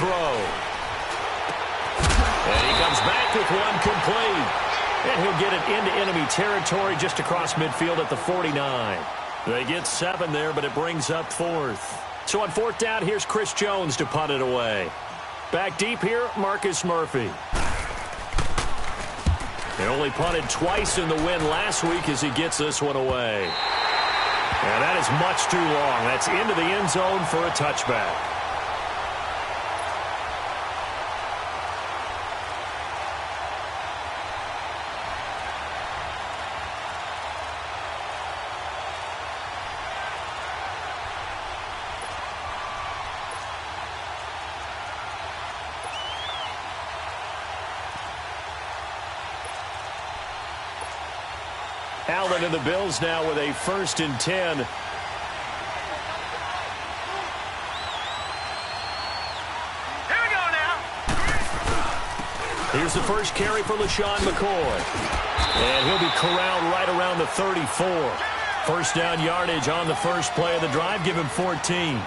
throw. And he comes back with one complete. And he'll get it into enemy territory just across midfield at the 49. They get 7 there, but it brings up 4th. So on 4th down, here's Chris Jones to punt it away. Back deep here, Marcus Murphy. They only punted twice in the win last week as he gets this one away. And that is much too long. That's into the end zone for a touchback. Allen and the Bills now with a 1st and 10. Here we go now. Here's the first carry for LaShawn McCoy. And he'll be corralled right around the 34. 1st down yardage on the first play of the drive. Give him 14.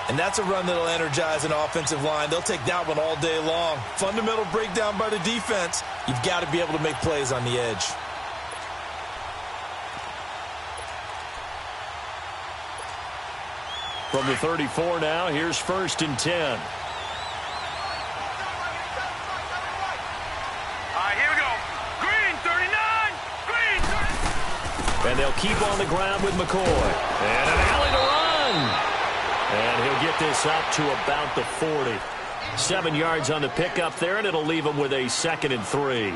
And that's a run that'll energize an offensive line. They'll take that one all day long. Fundamental breakdown by the defense. You've got to be able to make plays on the edge. From the 34 now, here's 1st and 10. All right, here we go. Green, 39. Green, 39. And they'll keep on the ground with McCoy. And an alley to run. And he'll get this up to about the 40. 7 yards on the pickup there, and it'll leave him with a 2nd and 3.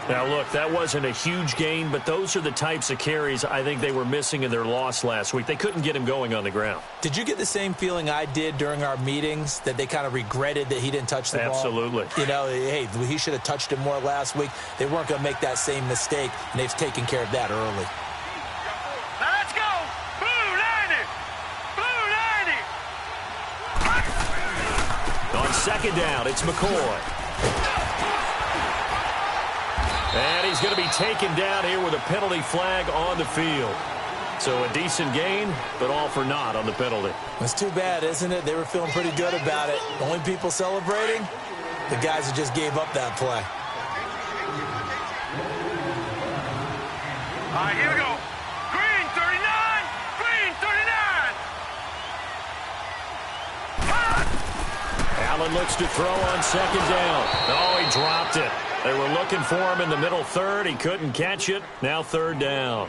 Now, look, that wasn't a huge gain, but those are the types of carries I think they were missing in their loss last week. They couldn't get him going on the ground. Did you get the same feeling I did during our meetings, that they kind of regretted that he didn't touch the ball? Absolutely. You know, hey, he should have touched it more last week. They weren't going to make that same mistake, and they've taken care of that early. Now let's go. Blue 90. Blue 90. On 2nd down, it's McCoy. And he's going to be taken down here with a penalty flag on the field. So a decent gain, but all for naught on the penalty. It's too bad, isn't it? They were feeling pretty good about it. Only people celebrating, the guys who just gave up that play. All right, here we go. Green, 39. Green, 39. Allen looks to throw on 2nd down. Oh, he dropped it. They were looking for him in the middle 3rd. He couldn't catch it. Now 3rd down.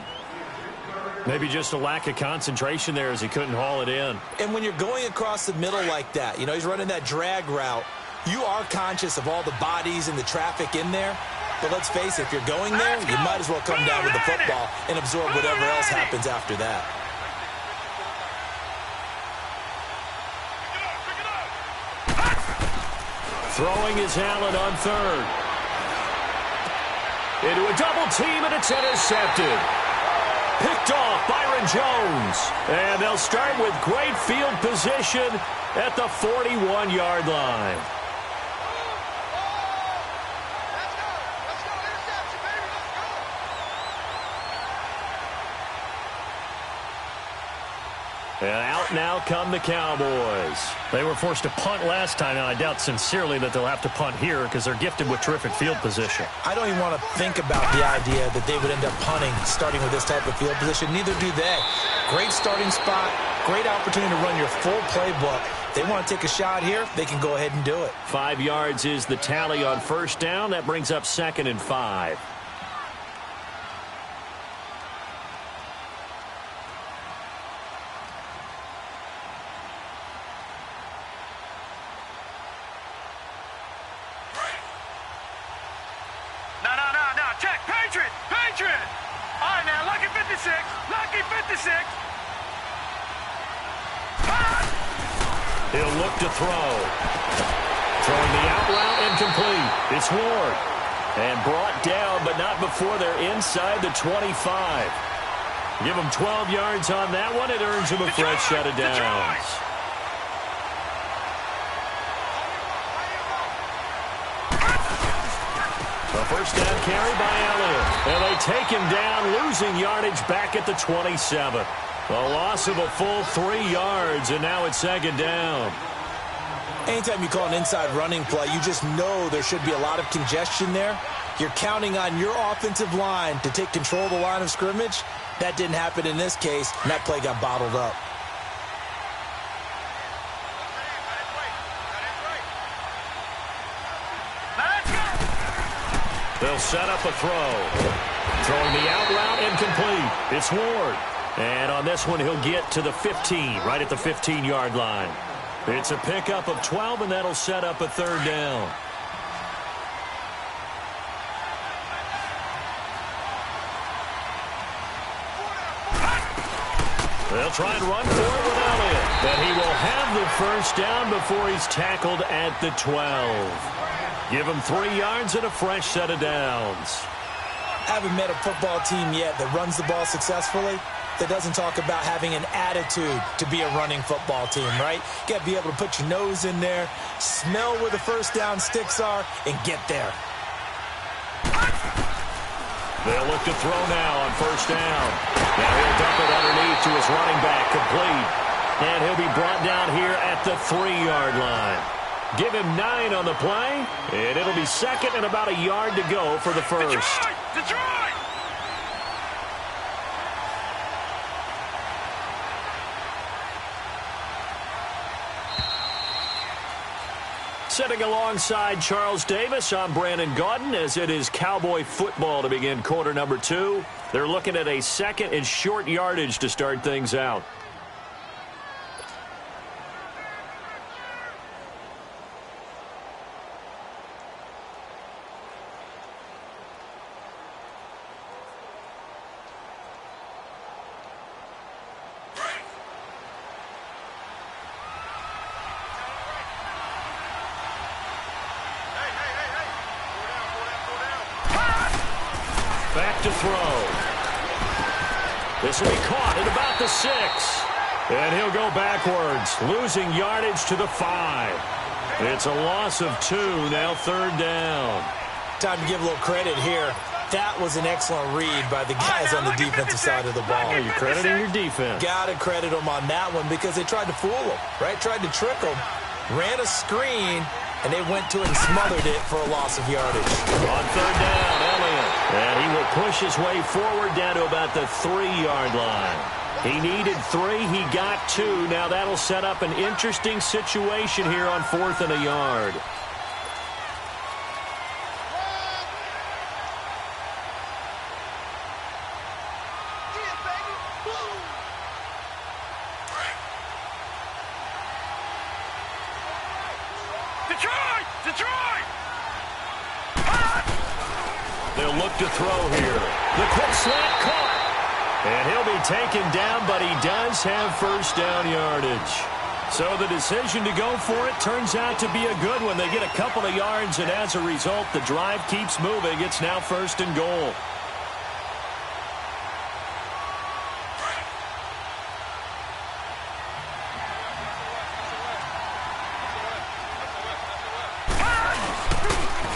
Maybe just a lack of concentration there as he couldn't haul it in. And when you're going across the middle like that, you know, he's running that drag route, you are conscious of all the bodies and the traffic in there. But let's face it, if you're going there, you might as well come down with the football and absorb whatever else happens after that. Throwing is Allen on 3rd. Into a double team, and it's intercepted. Picked off Byron Jones. And they'll start with great field position at the 41-yard line. And out now come the Cowboys. They were forced to punt last time, and I doubt sincerely that they'll have to punt here because they're gifted with terrific field position. I don't even want to think about the idea that they would end up punting starting with this type of field position. Neither do they. Great starting spot, great opportunity to run your full playbook. If they want to take a shot here, they can go ahead and do it. 5 yards is the tally on 1st down. That brings up 2nd and 5. He'll look to throw. Throwing the out route incomplete. It's Ward. And brought down, but not before they're inside the 25. Give him 12 yards on that one. It earns him a fresh set of downs. A 1st down carry by Elliott. And they take him down, losing yardage back at the 27. A loss of a full 3 yards, and now it's 2nd down. Anytime you call an inside running play, you just know there should be a lot of congestion there. You're counting on your offensive line to take control of the line of scrimmage. That didn't happen in this case, and that play got bottled up. They'll set up a throw. Throwing the out route incomplete. It's Ward. And on this one, he'll get to the 15, right at the 15-yard line. It's a pickup of 12, and that'll set up a third down. They'll try and run for it with Elliott. But he will have the first down before he's tackled at the 12. Give him 3 yards and a fresh set of downs. Haven't met a football team yet that runs the ball successfully that doesn't talk about having an attitude to be a running football team, right? You got to be able to put your nose in there, smell where the first down sticks are, and get there. They'll look to throw now on first down. Now he'll dump it underneath to his running back, complete. And he'll be brought down here at the 3-yard line. Give him 9 on the play, and it'll be second and about a yard to go for the first. Detroit! Sitting alongside Charles Davis, I'm Brandon Gaudin, as it is Cowboy football to begin quarter number 2. They're looking at a second and short yardage to start things out. Back to throw. This will be caught at about the 6. And he'll go backwards, losing yardage to the 5. It's a loss of 2, now third down. Time to give a little credit here. That was an excellent read by the guys on the defensive side of the ball. Oh, you're crediting your defense. Got to credit them on that one because they tried to fool them, right? Tried to trick them. Ran a screen, and they went to it and smothered it for a loss of yardage. On third down, Elliott. And he will push his way forward down to about the 3-yard line. He needed 3. He got 2. Now that'll set up an interesting situation here on 4th and a yard. Detroit! They'll look to throw here. The quick slant caught. And he'll be taken down, but he does have first down yardage. So the decision to go for it turns out to be a good one. They get a couple of yards, and as a result, the drive keeps moving. It's now first and goal.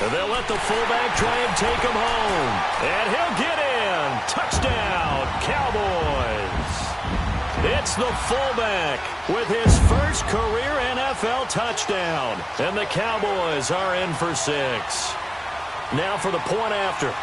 And they'll let the fullback try and take him home. And he'll get in. Touchdown, Cowboys. It's the fullback with his first career NFL touchdown. And the Cowboys are in for 6. Now for the point after.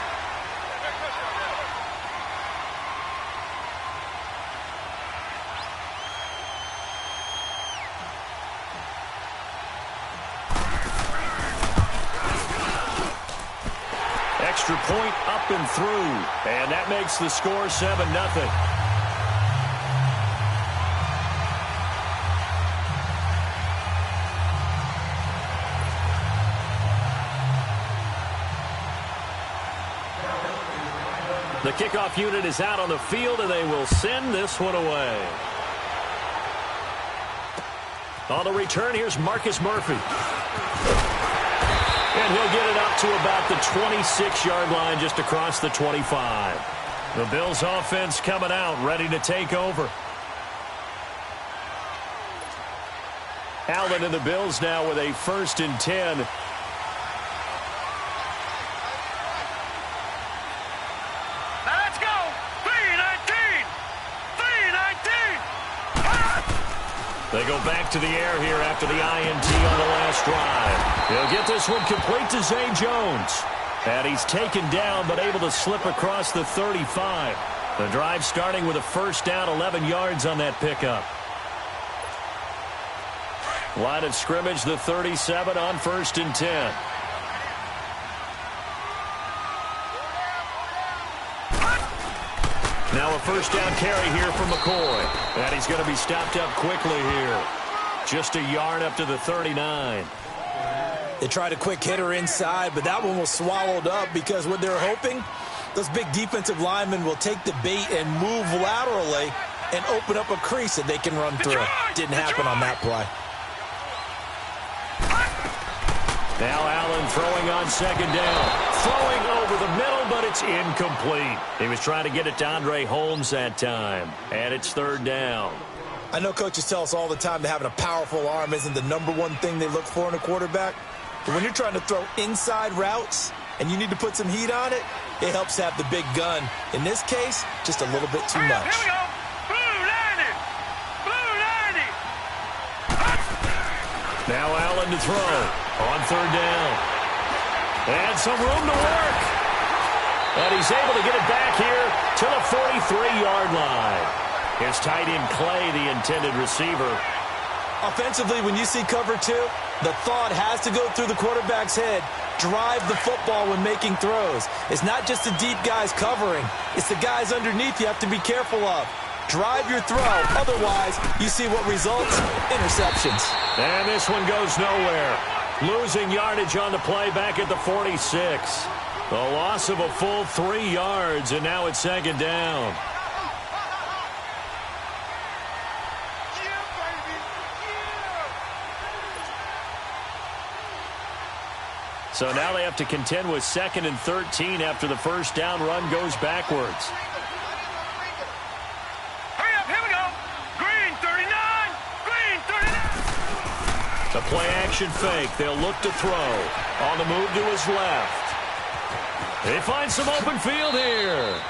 Extra point up and through. And that makes the score 7-0. The kickoff unit is out on the field, and they will send this one away. On the return, here's Marcus Murphy. And he'll get it up to about the 26-yard line, just across the 25. The Bills offense coming out, ready to take over. Allen and the Bills now with a 1st and 10. Let's go! 3-19! 3-19! They go back to the air here after the INT on the last drive. He'll get this one complete to Zay Jones. And he's taken down but able to slip across the 35. The drive starting with a first down, 11 yards on that pickup. Line of scrimmage, the 37 on 1st and 10. Now a first down carry here from McCoy. And he's going to be stopped up quickly here. Just a yard up to the 39. They tried a quick hitter inside, but that one was swallowed up because what they're hoping, those big defensive linemen will take the bait and move laterally and open up a crease that they can run through. Didn't happen on that play. Now Allen throwing on second down. Throwing over the middle, but it's incomplete. He was trying to get it to Andre Holmes that time. And it's 3rd down. I know coaches tell us all the time that having a powerful arm isn't the #1 thing they look for in a quarterback. But when you're trying to throw inside routes and you need to put some heat on it, it helps have the big gun. In this case, just a little bit too much. Here we go. Blue 90. Blue 90. Now Allen to throw on 3rd down. And some room to work. And he's able to get it back here to the 43-yard line. His tight end Clay, the intended receiver. Offensively, when you see cover 2, the thought has to go through the quarterback's head. Drive the football when making throws. It's not just the deep guys covering. It's the guys underneath you have to be careful of. Drive your throw. Otherwise, you see what results? Interceptions. And this one goes nowhere. Losing yardage on the play back at the 46. The loss of a full 3 yards, and now it's 2nd down. So now they have to contend with 2nd and 13 after the first down run goes backwards. Hurry up, here we go. Green 39. Green 39. The play action fake. They'll look to throw. On the move to his left. They find some open field here.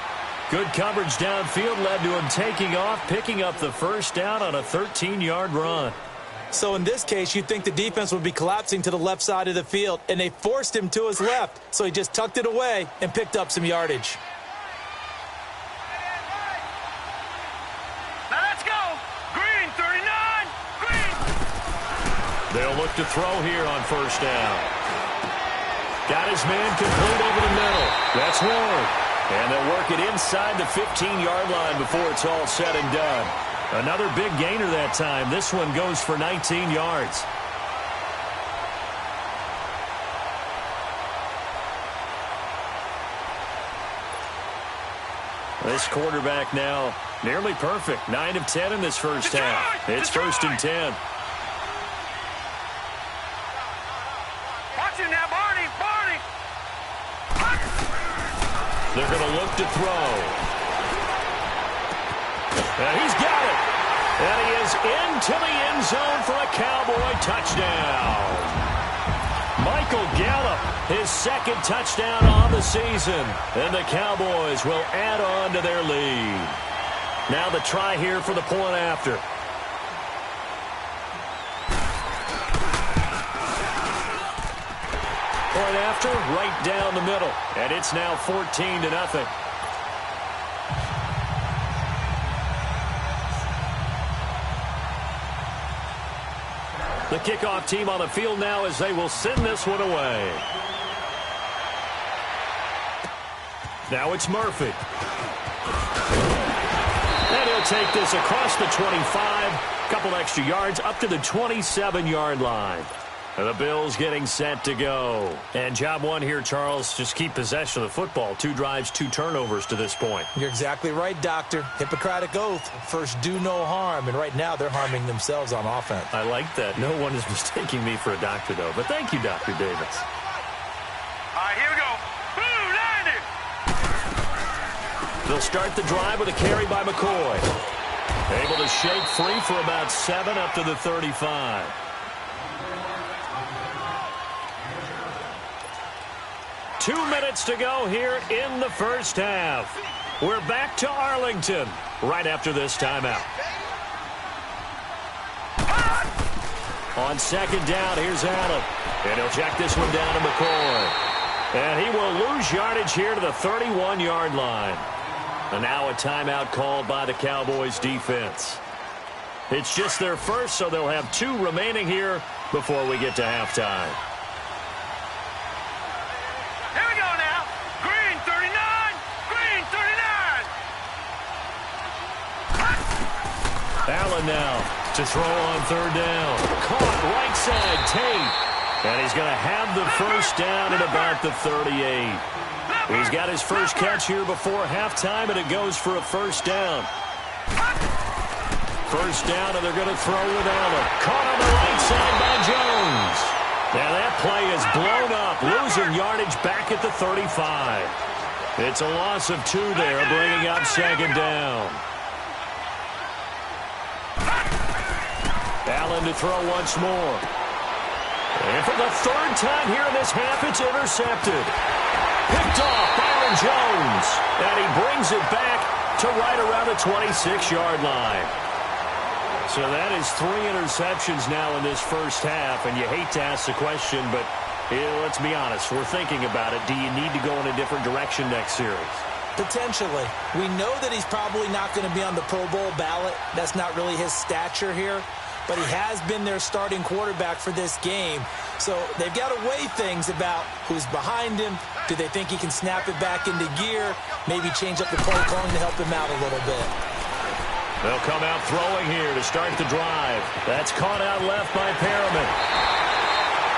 Good coverage downfield led to him taking off, picking up the first down on a 13-yard run. So in this case, you'd think the defense would be collapsing to the left side of the field, and they forced him to his left. So he just tucked it away and picked up some yardage. Now let's go. Green 39. Green. They'll look to throw here on first down. Got his man complete over the middle. That's Ward. And they'll work it inside the 15-yard line before it's all said and done. Another big gainer that time. This one goes for 19 yards. This quarterback now nearly perfect. 9 of 10 in this first half. It's 1st and 10. Watch it now, Barney. Barney. They're going to look to throw. And he's got it. And he is into the end zone for a Cowboy touchdown. Michael Gallup, his 2nd touchdown on the season. And the Cowboys will add on to their lead. Now the try here for the point after. Point after, right down the middle. And it's now 14-0. The kickoff team on the field now as they will send this one away. Now it's Murphy. And he'll take this across the 25. Couple extra yards up to the 27-yard line. And the Bills getting set to go. And job one here, Charles, just keep possession of the football. 2 drives, 2 turnovers to this point. You're exactly right, Doctor. Hippocratic oath. First, do no harm. And right now, they're harming themselves on offense. I like that. No one is mistaking me for a doctor, though. But thank you, Dr. Davis. All right, here we go. Blue 90. They'll start the drive with a carry by McCoy. Able to shake free for about 7 up to the 35. Two minutes to go here in the first half. We're back to Arlington right after this timeout. On second down, here's Allen. And he'll check this one down to McCoy. And he will lose yardage here to the 31-yard line. And now a timeout called by the Cowboys defense. It's just their first, so they'll have 2 remaining here before we get to halftime. Here we go now. Green 39. Green 39. Allen now to throw on third down. Caught right side, Tate. And he's going to have the first down at about the 38. He's got his first catch here before halftime, and it goes for a first down. First down, and they're going to throw with Allen. Caught on the right side by Jones. Now that play is blown up, losing yardage back at the 35. It's a loss of 2 there, bringing up second down. Allen to throw once more. And for the 3rd time here in this half, it's intercepted. Picked off Byron Jones. And he brings it back to right around the 26-yard line. So that is 3 interceptions now in this first half. And you hate to ask the question, but let's be honest. We're thinking about it. Do you need to go in a different direction next series? Potentially. We know that he's probably not going to be on the Pro Bowl ballot. That's not really his stature here. But he has been their starting quarterback for this game. So they've got to weigh things about who's behind him. Do they think he can snap it back into gear? Maybe change up the play calling to help him out a little bit. They'll come out throwing here to start the drive. That's caught out left by Perriman.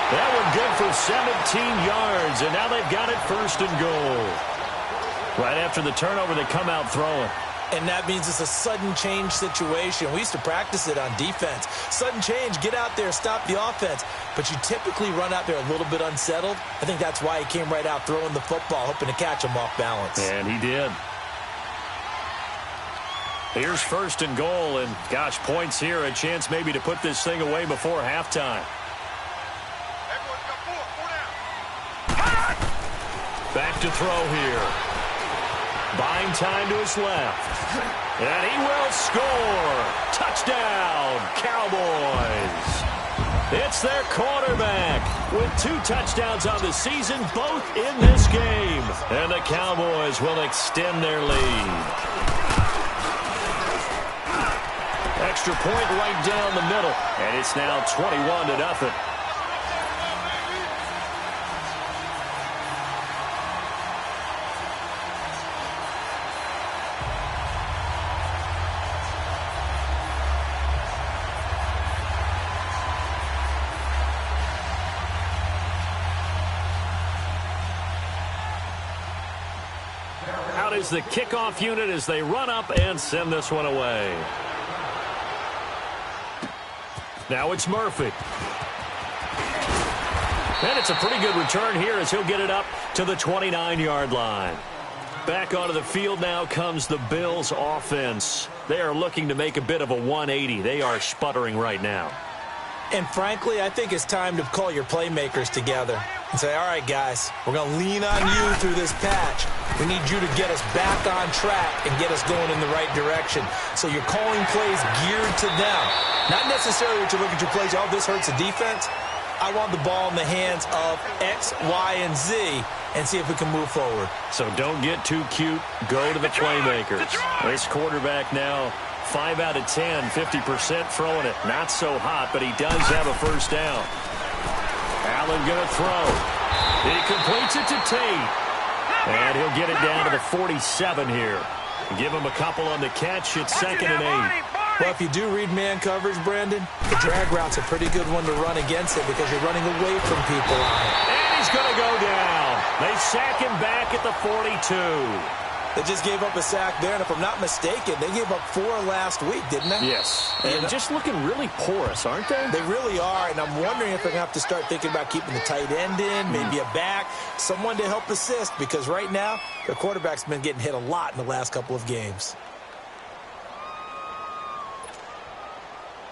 That one good for 17 yards, and now they've got it first and goal. Right after the turnover, they come out throwing. And that means it's a sudden change situation. We used to practice it on defense. Sudden change, get out there, stop the offense. But you typically run out there a little bit unsettled. I think that's why he came right out throwing the football, hoping to catch him off balance. And he did. Here's first and goal, and gosh, points here, a chance maybe to put this thing away before halftime. Back to throw here. Buying time to his left. And he will score. Touchdown, Cowboys. It's their quarterback with 2 touchdowns on the season, both in this game. And the Cowboys will extend their lead. Extra point right down the middle. And it's now 21-0. Is the kickoff unit as they run up and send this one away. Now it's Murphy. And it's a pretty good return here as he'll get it up to the 29-yard line. Back onto the field now comes the Bills offense. They are looking to make a bit of a 180. They are sputtering right now. And frankly, I think it's time to call your playmakers together and say, all right, guys, we're going to lean on you through this patch. We need you to get us back on track and get us going in the right direction. So you're calling plays geared to them. Not necessarily that you look at your plays, oh, this hurts the defense. I want the ball in the hands of X, Y, and Z and see if we can move forward. So don't get too cute. Go to the playmakers. This quarterback now 5 out of 10, 50% throwing it. Not so hot, but he does have a first down. Allen going to throw. He completes it to Tate. And he'll get it down to the 47 here. Give him a couple on the catch. It's 2nd and 8. Well, if you do read man coverage, Brandon, the drag route's a pretty good one to run against it because you're running away from people on it. And he's going to go down. They sack him back at the 42. They just gave up a sack there, and if I'm not mistaken, they gave up 4 last week, didn't they? Yes. And just looking really porous, aren't they? They really are, and I'm wondering if they're going to have to start thinking about keeping the tight end in, maybe a back, someone to help assist, because right now, their quarterback's been getting hit a lot in the last couple of games.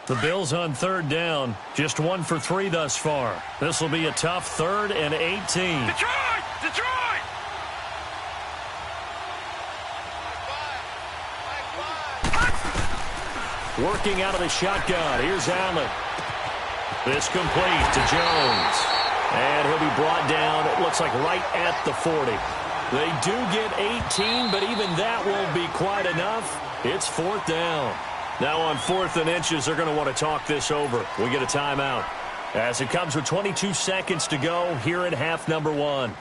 The Bills on 3rd down, just 1 for 3 thus far. This will be a tough 3rd and 18. Detroit! Detroit! Working out of the shotgun. Here's Allen. This complete to Jones. And he'll be brought down, it looks like right at the 40. They do get 18, but even that won't be quite enough. It's 4th down. Now on 4th and inches, they're going to want to talk this over. We get a timeout. As it comes with 22 seconds to go here in half number 1.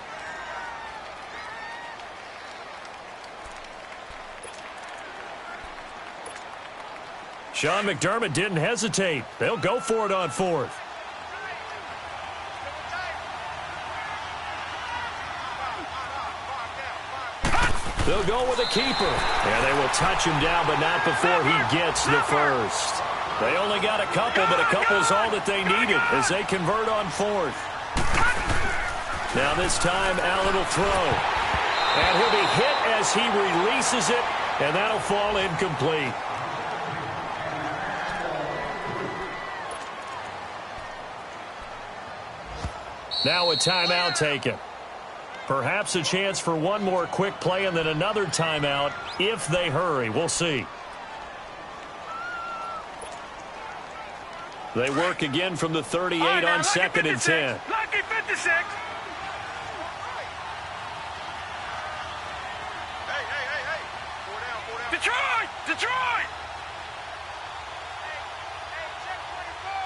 Sean McDermott didn't hesitate. They'll go for it on 4th. They'll go with a keeper. And they will touch him down, but not before he gets the first. They only got a couple, but a couple is all that they needed as they convert on 4th. Now this time, Allen will throw. And he'll be hit as he releases it, and that'll fall incomplete. Now a timeout taken. Perhaps a chance for one more quick play and then another timeout if they hurry. We'll see. They work again from the 38 on 2nd and 10. Lucky 56. Hey. 4 down. Detroit!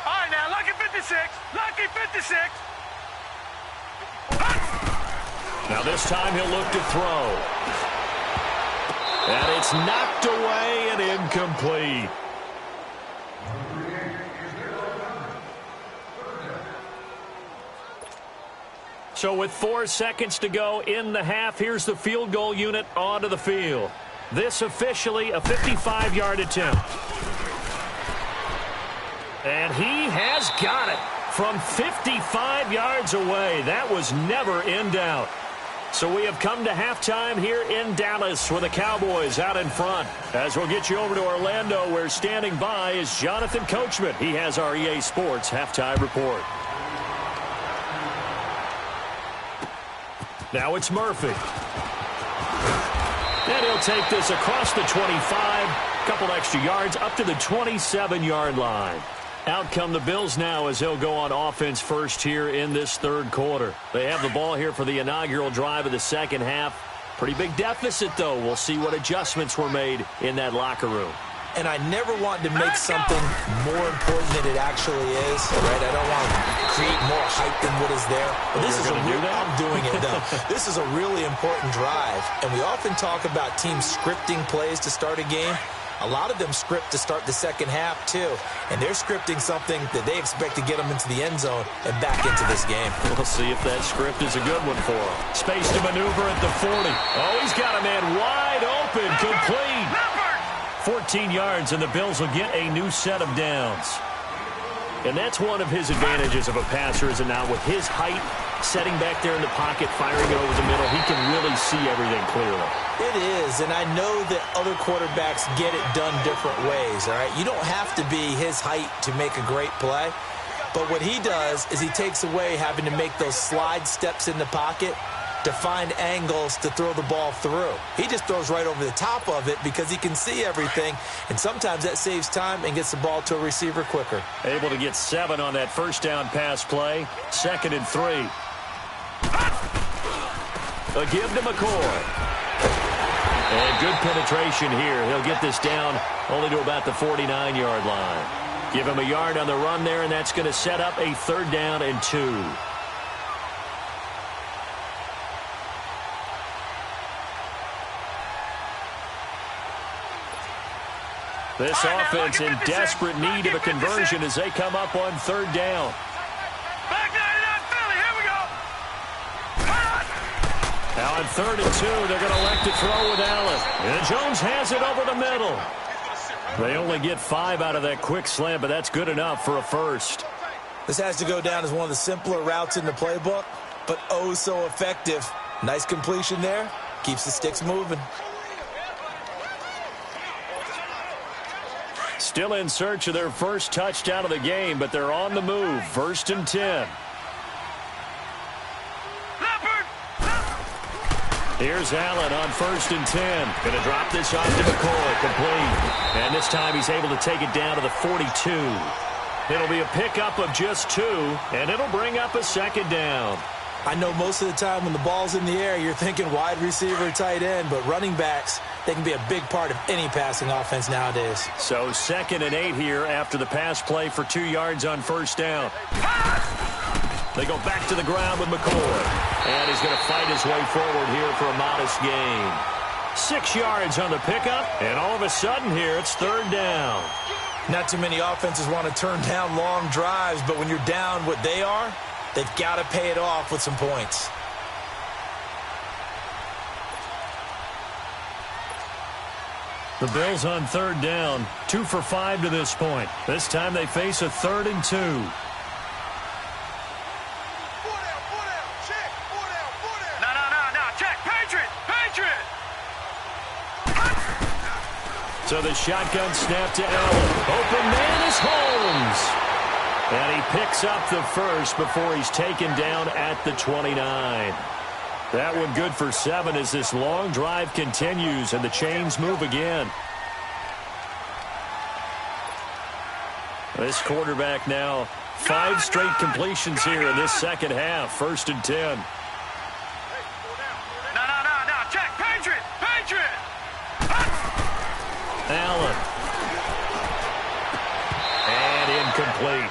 All right, now, lucky 56. Now this time he'll look to throw. And it's knocked away and incomplete. So with 4 seconds to go in the half, here's the field goal unit onto the field. This officially a 55-yard attempt. And he has got it from 55 yards away. That was never in doubt. So we have come to halftime here in Dallas with the Cowboys out in front. As we'll get you over to Orlando, where standing by is Jonathan Coachman. He has our EA Sports halftime report. Now it's Murphy. And he'll take this across the 25. Couple extra yards up to the 27-yard line. Out come the Bills now as they'll go on offense first here in this 3rd quarter. They have the ball here for the inaugural drive of the second half. Pretty big deficit, though. We'll see what adjustments were made in that locker room. And I never want to make something more important than it actually is, right? I don't want to create more hype than what is there. But this is I'm doing it, though. This is a really important drive. And we often talk about teams scripting plays to start a game. A lot of them script to start the second half, too. And they're scripting something that they expect to get them into the end zone and back into this game. We'll see if that script is a good one for them. Space to maneuver at the 40. Oh, he's got a man wide open, complete. 14 yards, and the Bills will get a new set of downs. And that's one of his advantages of a passer, is it not? With his height, setting back there in the pocket, firing it over the middle, he can really see everything clearly. It is, and I know that other quarterbacks get it done different ways, all right? You don't have to be his height to make a great play, but what he does is he takes away having to make those slide steps in the pocket to find angles to throw the ball through. He just throws right over the top of it because he can see everything, and sometimes that saves time and gets the ball to a receiver quicker. Able to get 7 on that first down pass play. 2nd and 3. A give to McCoy. And good penetration here. He'll get this down only to about the 49-yard line. Give him a yard on the run there, and that's going to set up a 3rd down and 2. This offense in desperate need of a conversion as they come up on 3rd down. Back 99 Philly, here we go. Now on 3rd and 2, they're going to elect to throw with Allen. And Jones has it over the middle. They only get 5 out of that quick slant, but that's good enough for a first. This has to go down as one of the simpler routes in the playbook, but oh so effective. Nice completion there. Keeps the sticks moving. Still in search of their first touchdown of the game, but they're on the move. 1st and 10. Here's Allen on 1st and 10. Going to drop this off to McCoy. Complete. And this time he's able to take it down to the 42. It'll be a pickup of just 2, and it'll bring up a second down. I know most of the time when the ball's in the air, you're thinking wide receiver, tight end, but running backs, they can be a big part of any passing offense nowadays. So 2nd and 8 here after the pass play for 2 yards on first down. They go back to the ground with McCoy. And he's going to fight his way forward here for a modest gain. 6 yards on the pickup, and all of a sudden here it's 3rd down. Not too many offenses want to turn down long drives, but when you're down what they are, they've got to pay it off with some points. The Bills on 3rd down, 2 for 5 to this point. This time they face a 3rd and 2. So the shotgun snap to Allen. Open man is Holmes. And he picks up the first before he's taken down at the 29. That one good for 7 as this long drive continues and the chains move again. This quarterback now 5 straight completions here in this second half. 1st and 10. Check. Patriot. Allen. And incomplete.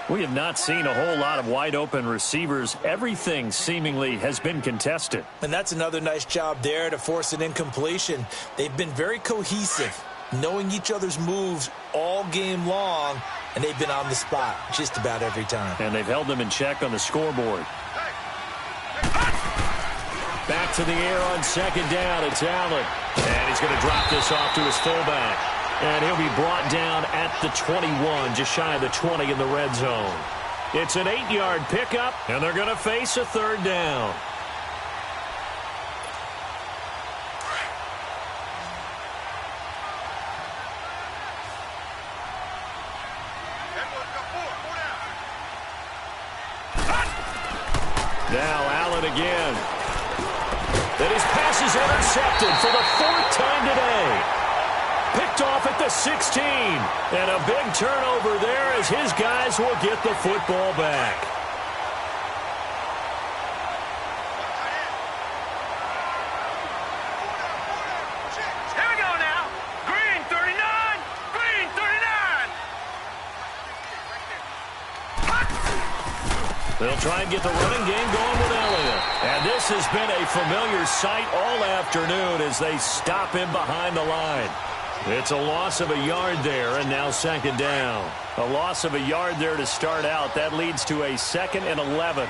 We have not seen a whole lot of wide-open receivers. Everything seemingly has been contested. And that's another nice job there to force an incompletion. They've been very cohesive, knowing each other's moves all game long, and they've been on the spot just about every time. And they've held them in check on the scoreboard. Back to the air on 2nd down. It's Allen. And he's going to drop this off to his fullback. And he'll be brought down at the 21, just shy of the 20 in the red zone. It's an 8-yard pickup, and they're going to face a 3rd down. Now Allen again. And his pass is intercepted for the 4th time today. Picked off at the 16. And a big turnover there as his guys will get the football back. Here we go now. Green 39. Green 39. They'll try and get the running game going with Elliott. And this has been a familiar sight all afternoon as they stop him behind the line. It's a loss of a yard there, and now 2nd down. A loss of a yard there to start out. That leads to a 2nd and 11.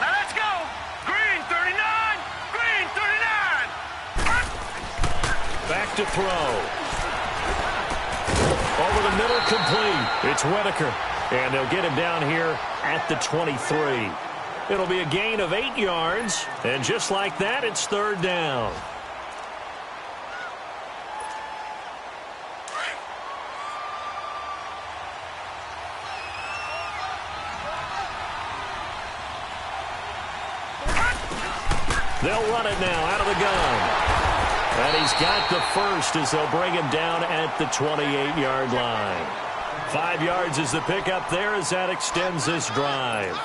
Now let's go. Green 39. Green 39. Back to throw. Over the middle, complete. It's Whitaker. And they'll get him down here at the 23. It'll be a gain of 8 yards. And just like that, it's 3rd down. They'll run it now out of the gun. And he's got the first as they'll bring him down at the 28-yard line. 5 yards is the pickup there as that extends this drive.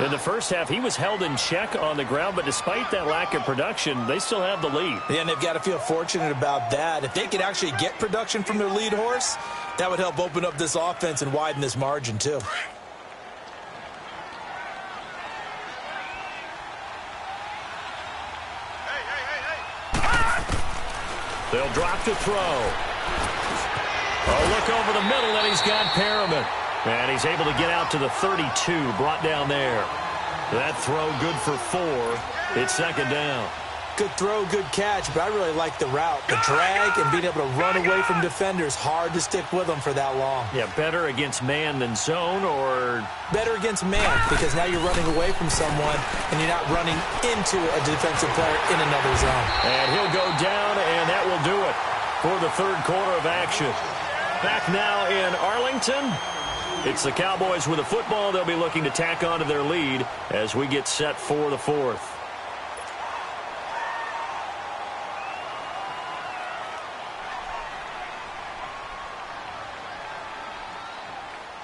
In the first half, he was held in check on the ground, but despite that lack of production, they still have the lead. Yeah, and they've got to feel fortunate about that. If they could actually get production from their lead horse, that would help open up this offense and widen this margin too. They'll drop to throw. Oh, look over the middle, and he's got Perriman. And he's able to get out to the 32, brought down there. That throw good for 4. It's 2nd down. Good throw, good catch, but I really like the route. The drag and being able to run away from defenders, hard to stick with them for that long. Yeah, better against man than zone, or? Better against man, because now you're running away from someone and you're not running into a defensive player in another zone. And he'll go down, and that will do it for the 3rd quarter of action. Back now in Arlington. It's the Cowboys with the football. They'll be looking to tack on to their lead as we get set for the 4th.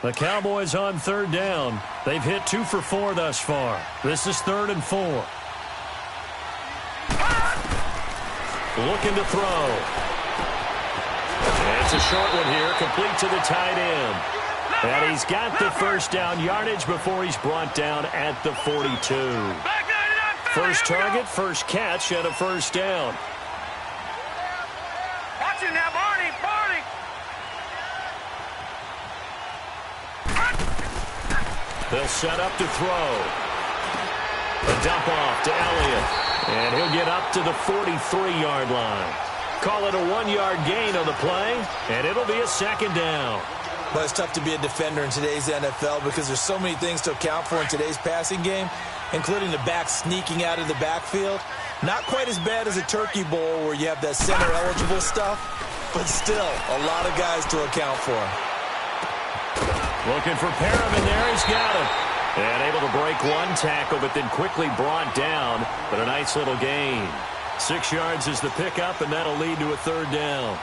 The Cowboys on third down. They've hit 2 for 4 thus far. This is 3rd and 4. Looking to throw. And it's a short one here, complete to the tight end. And he's got the first down yardage before he's brought down at the 42. First target, first catch, and a first down. Watch it now, Barney, Barney. They'll set up to throw. A dump off to Elliott. And he'll get up to the 43-yard line. Call it a 1-yard gain on the play, and it'll be a second down. But it's tough to be a defender in today's NFL because there's so many things to account for in today's passing game, including the back sneaking out of the backfield. Not quite as bad as a turkey bowl where you have that center-eligible stuff, but still a lot of guys to account for. Looking for Perriman there. He's got him. And able to break one tackle, but then quickly brought down. But a nice little gain. 6 yards is the pickup, and that'll lead to a third down.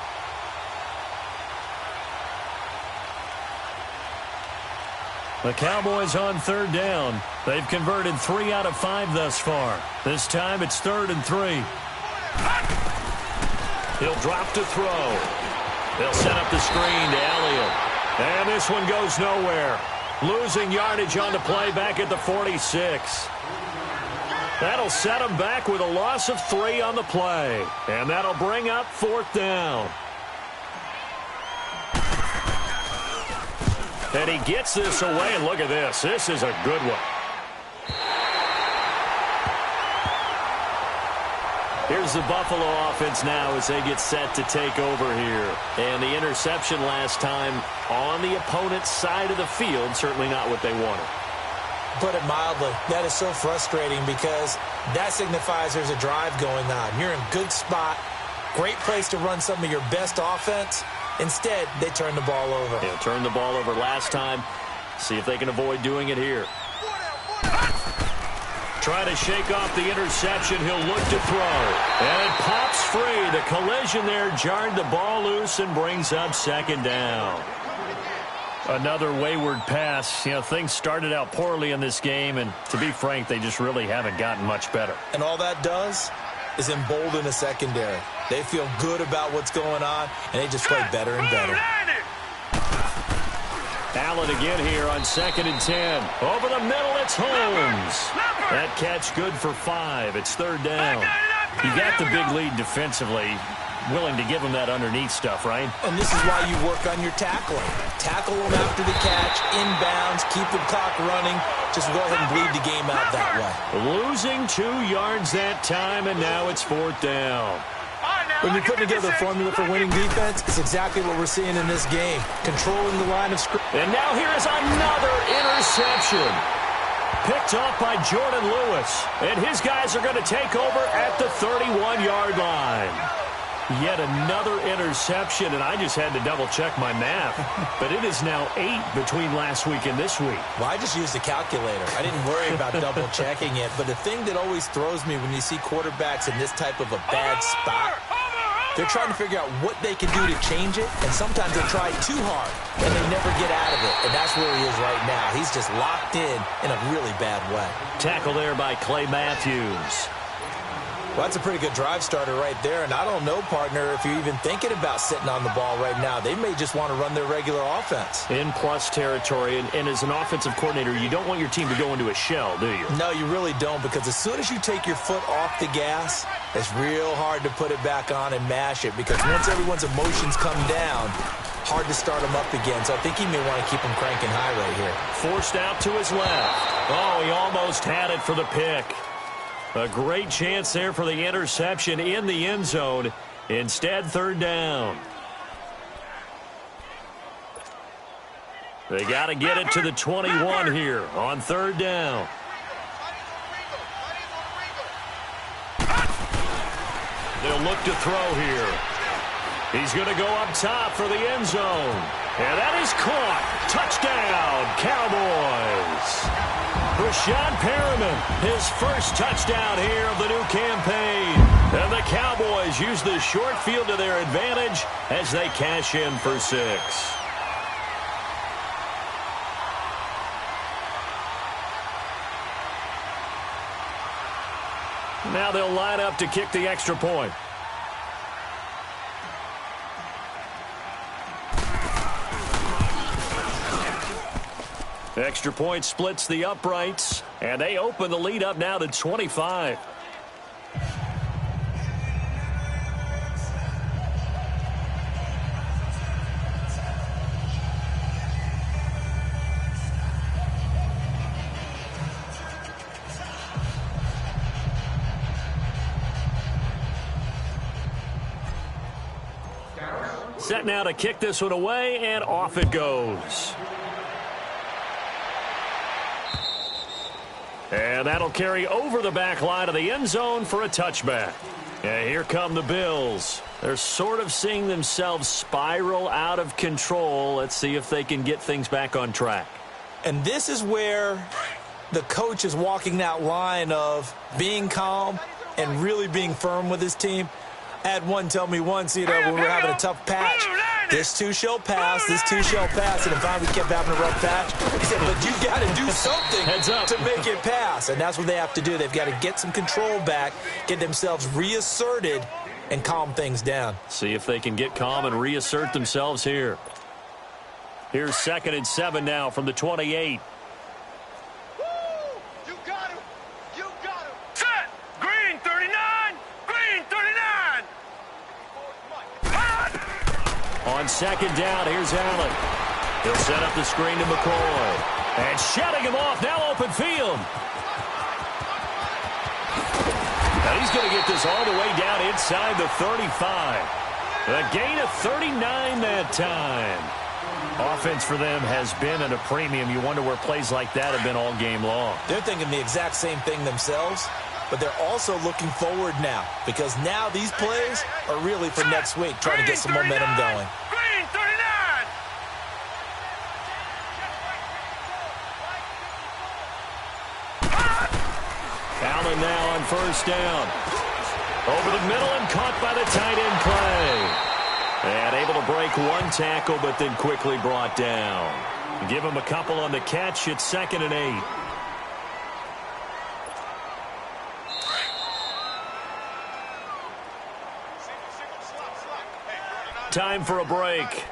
The Cowboys on third down. They've converted 3 out of 5 thus far. This time it's 3rd and 3. He'll drop to throw. They'll set up the screen to Elliott. And this one goes nowhere. Losing yardage on the play back at the 46. That'll set him back with a loss of 3 on the play. And that'll bring up 4th down. And he gets this away, and look at this. This is a good one. Here's the Buffalo offense now as they get set to take over here. And the interception last time on the opponent's side of the field, certainly not what they wanted. Put it mildly, that is so frustrating because that signifies there's a drive going on. You're in a good spot, great place to run some of your best offense. Instead, they turn the ball over. Yeah, turned the ball over last time. See if they can avoid doing it here. Try to shake off the interception. He'll look to throw. And it pops free. The collision there jarred the ball loose and brings up 2nd down. Another wayward pass. You know, things started out poorly in this game, and to be frank, they just really haven't gotten much better. And all that does is embolden the secondary. They feel good about what's going on, and they just play better and better. Allen again here on 2nd and 10. Over the middle, it's Holmes. That catch good for 5. It's 3rd down. You got the big lead defensively. Willing to give him that underneath stuff, right? And this is why you work on your tackling. Tackle them after the catch, inbounds, keep the clock running. Just go ahead and bleed the game out that way. Losing 2 yards that time, and now it's 4th down. When you put together a formula for winning defense, it's exactly what we're seeing in this game. Controlling the line of scrimmage. And now here is another interception. Picked off by Jordan Lewis. And his guys are going to take over at the 31-yard line. Yet another interception, and I just had to double-check my math. But it is now 8 between last week and this week. Well, I just used the calculator. I didn't worry about double-checking it. But the thing that always throws me when you see quarterbacks in this type of a bad spot, they're trying to figure out what they can do to change it, and sometimes they try too hard, and they never get out of it. And that's where he is right now. He's just locked in a really bad way. Tackle there by Clay Matthews. Well, that's a pretty good drive starter right there, and I don't know, partner, if you're even thinking about sitting on the ball right now. They may just want to run their regular offense. In plus territory, and as an offensive coordinator, you don't want your team to go into a shell, do you? No, you really don't, because as soon as you take your foot off the gas, it's real hard to put it back on and mash it, because once everyone's emotions come down, hard to start them up again. So I think he may want to keep them cranking high right here. Forced out to his left. Oh, he almost had it for the pick. A great chance there for the interception in the end zone. Instead, 3rd down. They got to get it to the 21 here on 3rd down. They'll look to throw here. He's going to go up top for the end zone. And that is caught. Touchdown, Cowboys. Rashad Perriman, his first touchdown here of the new campaign. And the Cowboys use the short field to their advantage as they cash in for 6. Now they'll line up to kick the extra point. Extra point splits the uprights, and they open the lead up now to 25. Set now to kick this one away, and off it goes. And that'll carry over the back line of the end zone for a touchback. And here come the Bills. They're sort of seeing themselves spiral out of control. Let's see if they can get things back on track. And this is where the coach is walking that line of being calm and really being firm with his team. I had one tell me once, when we were having a tough patch, this too shall pass, this too shall pass. And if we kept having a rough patch, he said, but you got to do something to make it pass. And that's what they have to do. They've got to get some control back, get themselves reasserted, and calm things down. See if they can get calm and reassert themselves here. Here's 2nd and 7 now from the 28. On 2nd down, here's Allen. He'll set up the screen to McCoy. And shutting him off, now open field. Now he's going to get this all the way down inside the 35. A gain of 39 that time. Offense for them has been at a premium. You wonder where plays like that have been all game long. They're thinking the exact same thing themselves, but they're also looking forward now because now these plays are really for next week, trying to get some momentum going. Allen now on 1st down. Over the middle and caught by the tight end play. And able to break one tackle, but then quickly brought down. Give him a couple on the catch. It's 2nd and 8. Time for a break.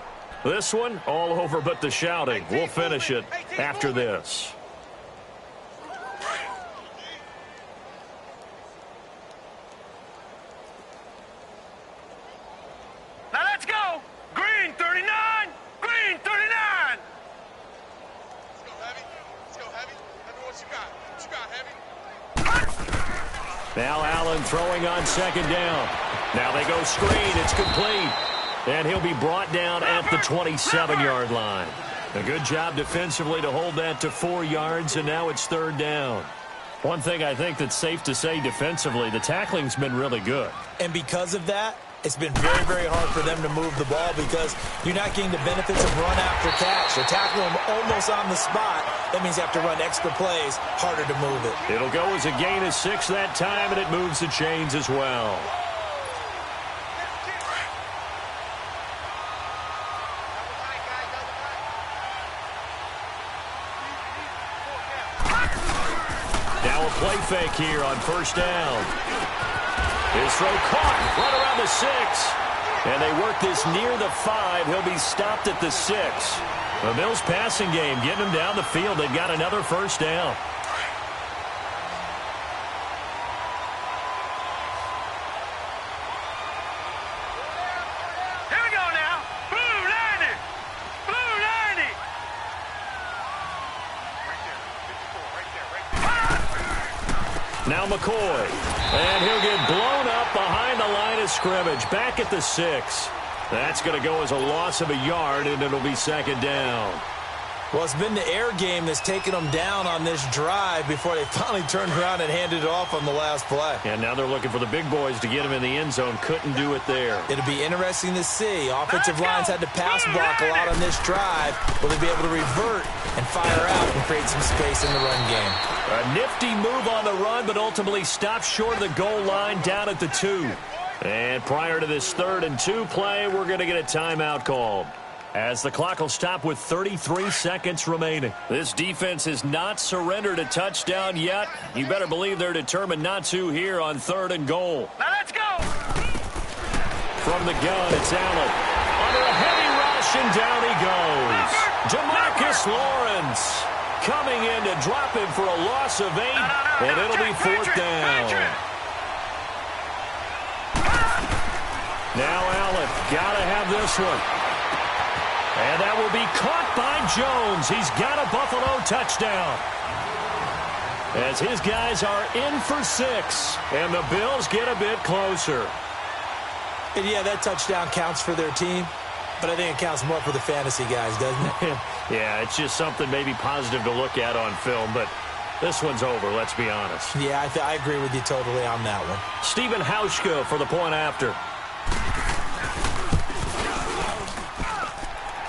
This one, all over but the shouting. We'll finish it after this. Now let's go. Green 39. Green 39. Let's go heavy. Let's go heavy. Heavy, what you got? What you got, heavy? Now Allen throwing on 2nd down. Now they go screen. It's complete. And he'll be brought down at the 27-yard line. A good job defensively to hold that to 4 yards, and now it's 3rd down. One thing I think that's safe to say defensively, the tackling's been really good. And because of that, it's been very, very hard for them to move the ball because you're not getting the benefits of run after catch. They're tackling them almost on the spot. That means you have to run extra plays, harder to move it. It'll go as a gain of 6 that time, and it moves the chains as well. Play fake here on 1st down. His throw caught right around the 6. And they work this near the 5. He'll be stopped at the 6. The Bills passing game getting him down the field. They've got another 1st down. Here we go now. Blue 90. Blue 90. Right there. 54. Right there. Now McCoy, and he'll get blown up behind the line of scrimmage, back at the 6. That's going to go as a loss of a yard, and it'll be 2nd down. Well, it's been the air game that's taken them down on this drive before they finally turned around and handed it off on the last play. And now they're looking for the big boys to get him in the end zone. Couldn't do it there. It'll be interesting to see. Offensive lines had to pass block a lot on this drive. Will they be able to revert and fire out and create some space in the run game? A nifty move on the run, but ultimately stopped short of the goal line down at the 2. And prior to this 3rd and 2 play, we're going to get a timeout called. as the clock will stop with 33 seconds remaining. This defense has not surrendered a touchdown yet. You better believe they're determined not to here on 3rd and goal. Now let's go. From the gun, it's Allen. Under a heavy rush, and down he goes. DeMarcus Lawrence coming in to drop him for a loss of 8, and it'll be 4th down. Now Allen, gotta have this one. And that will be caught by Jones. He's got a Buffalo touchdown. As his guys are in for 6, and the Bills get a bit closer. And yeah, that touchdown counts for their team, but I think it counts more for the fantasy guys, doesn't it? Yeah, it's just something maybe positive to look at on film, but this one's over, let's be honest. Yeah, I agree with you totally on that one. Stephen Hauschka for the point after.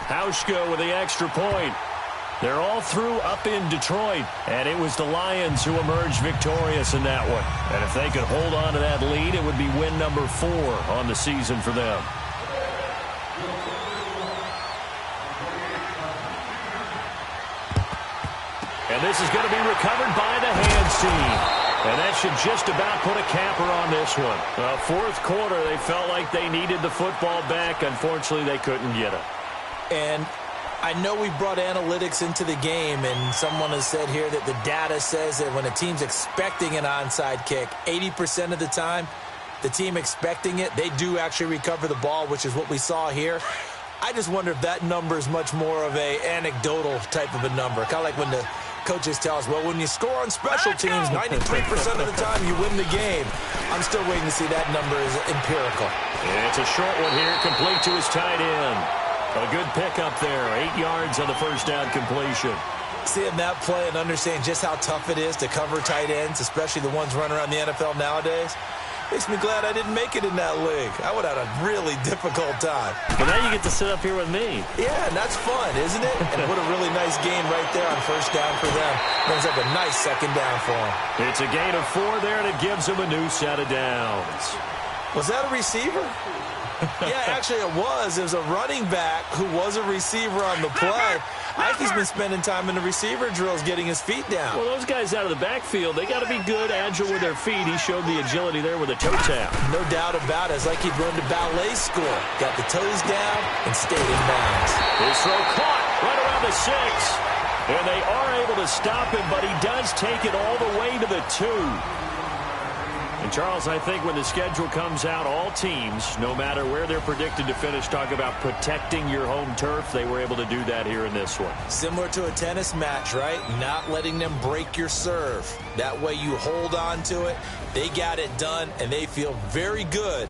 Hauschka with the extra point. They're all through up in Detroit, and it was the Lions who emerged victorious in that one. And if they could hold on to that lead, it would be win number 4 on the season for them. And this is going to be recovered by the hands team. And that should just about put a capper on this one. 4th quarter, they felt like they needed the football back. Unfortunately, they couldn't get it. And I know we brought analytics into the game, and someone has said here that the data says that when a team's expecting an onside kick, 80% of the time, the team expecting it, they do actually recover the ball, which is what we saw here. I just wonder if that number is much more of a anecdotal type of a number. Kind of like when the coaches tell us, well, when you score on special teams, 93% of the time you win the game. I'm still waiting to see that number is empirical. And it's a short one here, complete to his tight end. A good pickup there, 8 yards on the first down completion. Seeing that play and understanding just how tough it is to cover tight ends, especially the ones running around the NFL nowadays, makes me glad I didn't make it in that league. I would have had a really difficult time. But now you get to sit up here with me. Yeah, and that's fun, isn't it? And what a really nice gain right there on first down for them. Brings up a nice second down for them. It's a gain of 4 there, and it gives them a new set of downs. Was that a receiver? Yeah, actually it was. It was a running back who was a receiver on the play. I think he's been spending time in the receiver drills getting his feet down. Well, those guys out of the backfield, they got to be good, agile with their feet. He showed the agility there with a toe tap. No doubt about it. It's like he'd run to ballet school. Got the toes down and stayed in bounds. His throw caught right around the 6. And they are able to stop him, but he does take it all the way to the 2. And, Charles, I think when the schedule comes out, all teams, no matter where they're predicted to finish, talk about protecting your home turf. They were able to do that here in this one. Similar to a tennis match, right? Not letting them break your serve. That way you hold on to it. They got it done, and they feel very good